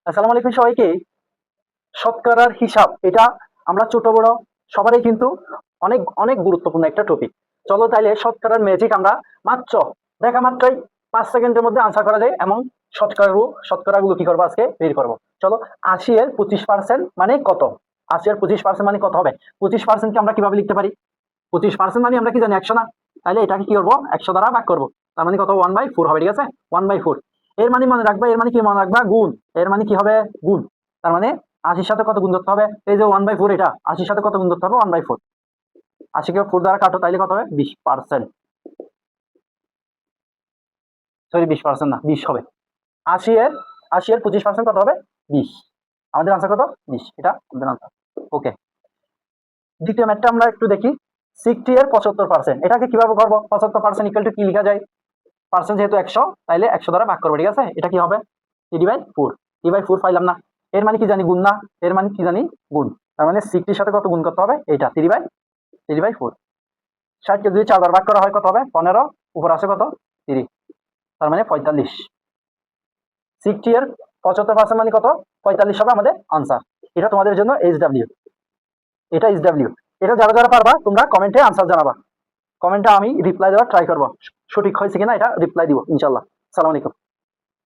আসসালামু আলাইকুম সবাইকে। শতকরার হিসাব এটা আমরা ছোট বড় সবারই কিন্তু অনেক অনেক গুরুত্বপূর্ণ একটা টপিক। চলো তাইলে শতকরার ম্যাজিক আমরা মাত্র দেখা মাত্রই 5 সেকেন্ডের মধ্যে আনসার করা যায় এমন শতকরাগুলো কি করবো আজকে বের করবো। চলো, 80-এর 25% মানে কত? 80-এর 25% মানে কত হবে? 25% কে আমরা কিভাবে লিখতে পারি? 25% মানে আমরা কি জানি 100 না? তাহলে এটাকে কি করবো, 100 দ্বারা ভাগ করবো। তার মানে কত? 1/4 হবে। ঠিক আছে, 1/4। এর মানে মনে রাখবা, এর মানে কি মনে রাখবা? গুণ। এর মানে কি হবে? গুণ। তার মানে 80-র সাথে কত গুণ করতে হবে? এই যে 1/4, এটা 80-র সাথে কত গুণ করতে হবে? 1/4। 80-কে 4 দ্বারা কাটো, তাইলে কত হবে? 20%। সরি, 20% না, 20 হবে। 80-এর 25% কত হবে? 20। আমাদের আনসার কত? 20। এটা আমাদের আনসার। ওকে, দ্বিতীয় ম্যাথটা আমরা একটু দেখি। 60-এর 75%, এটাকে কিভাবে করবো? 75% ইকুয়াল টু কি লেখা যায়? পার্সেন্ট যেহেতু 100, তাইলে 100 দ্বারা ভাগ করবো। ঠিক আছে, এটা কি হবে? 3/4। 3/4 পাইলাম না? এর মানে কি জানি? গুণ না? এর মানে কি জানি? গুণ। তার মানে 60-এর সাথে কত গুণ করতে হবে? এইটা 3/4। 60-কে যদি 4 দ্বারা ভাগ করা হয় কত হবে? 15। উপর আছে কত? 3। তার মানে 45। 60-এর 75% মানে কত? 45 হবে আমাদের আনসার। এটা তোমাদের জন্য HW। এটা HW। এটা যারা যারা পারবা তোমরা কমেন্টে আনসার জানাবা। কমেন্টে আমি রিপ্লাই দেওয়ার ট্রাই করবো, সঠিক হয়েছে কিনা এটা রিপ্লাই দিব ইনশাল্লাহ। আসসালামু আলাইকুম।